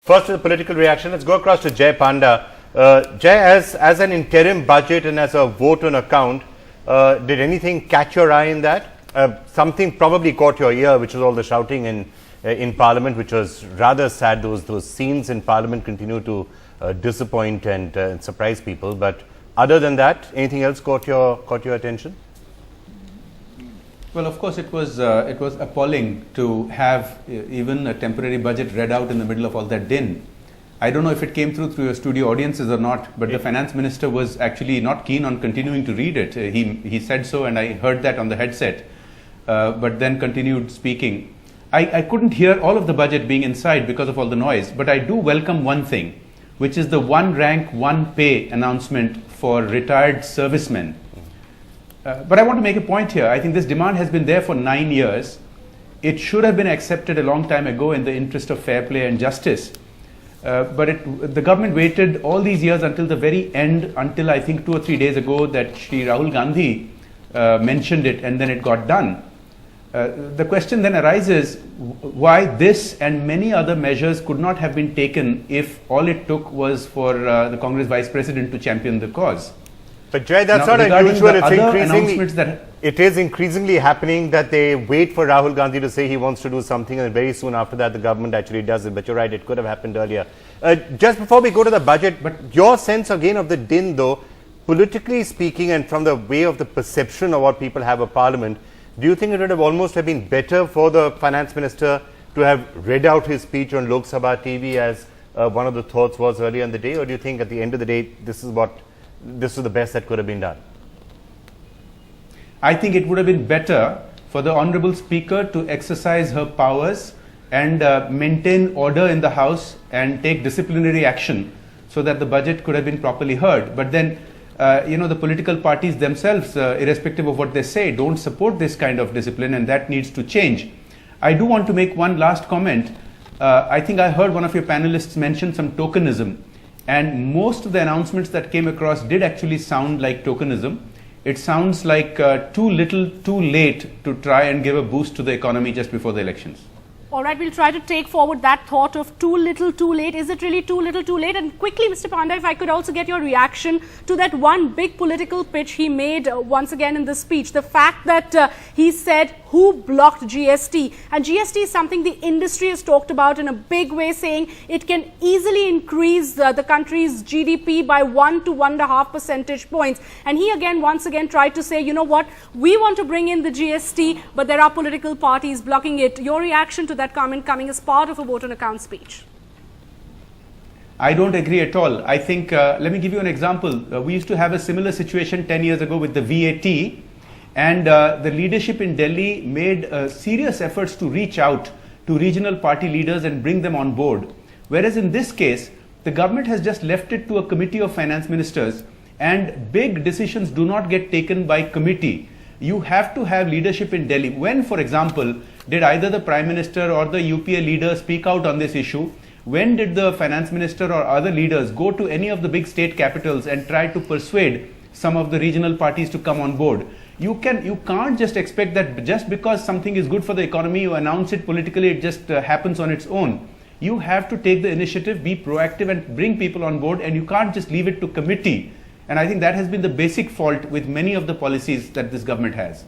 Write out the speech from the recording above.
First, the political reaction. Let's go across to Jay Panda. Jay, as an interim budget and as a vote on account, did anything catch your eye in that? Something probably caught your ear, which was all the shouting in Parliament, which was rather sad. Those scenes in Parliament continue to disappoint and surprise people. But other than that, anything else caught your attention? Well, of course, it was appalling to have even a temporary budget read out in the middle of all that din. I don't know if it came through your studio audiences or not, but the finance minister was actually not keen on continuing to read it. He said so, and I heard that on the headset, but then continued speaking. I couldn't hear all of the budget being inside because of all the noise, but I do welcome one thing, which is the one rank, one pay announcement for retired servicemen. But I want to make a point here. I think this demand has been there for 9 years. It should have been accepted a long time ago in the interest of fair play and justice. But the government waited all these years until the very end, until I think 2 or 3 days ago that Shri Rahul Gandhi mentioned it, and then it got done. The question then arises why this and many other measures could not have been taken if all it took was for the Congress Vice President to champion the cause. But Jay, that's not unusual. It is increasingly happening that they wait for Rahul Gandhi to say he wants to do something, and very soon after that the government actually does it. But you're right, it could have happened earlier. Just before we go to the budget, but your sense again of the din though, politically speaking and from the way of the perception of what people have of Parliament, do you think it would have almost have been better for the finance minister to have read out his speech on Lok Sabha TV as one of the thoughts was earlier in the day, or do you think at the end of the day this is the best that could have been done? I think it would have been better for the Honourable Speaker to exercise her powers and maintain order in the House and take disciplinary action so that the budget could have been properly heard. But then, the political parties themselves, irrespective of what they say, don't support this kind of discipline, and that needs to change. I do want to make one last comment. I think I heard one of your panelists mention some tokenism. And most of the announcements that came across did actually sound like tokenism. It sounds like too little, too late to try and give a boost to the economy just before the elections. All right, we'll try to take forward that thought of too little, too late. Is it really too little, too late? And quickly, Mr. Panda, if I could also get your reaction to that one big political pitch he made once again in the speech. The fact that he said, who blocked GST? And GST is something the industry has talked about in a big way, saying it can easily increase the country's GDP by 1 to 1.5 percentage points. And he once again tried to say, you know what, we want to bring in the GST, but there are political parties blocking it. Your reaction to that comment coming as part of a vote on account speech? I don't agree at all. I think, let me give you an example. We used to have a similar situation 10 years ago with the VAT. And the leadership in Delhi made serious efforts to reach out to regional party leaders and bring them on board. Whereas in this case, the government has just left it to a committee of finance ministers, and big decisions do not get taken by committee. You have to have leadership in Delhi. When, for example, did either the Prime Minister or the UPA leader speak out on this issue? When did the finance minister or other leaders go to any of the big state capitals and try to persuade some of the regional parties to come on board? You can't just expect that just because something is good for the economy, you announce it politically, it just happens on its own. You have to take the initiative, be proactive and bring people on board, and you can't just leave it to committee. And I think that has been the basic fault with many of the policies that this government has.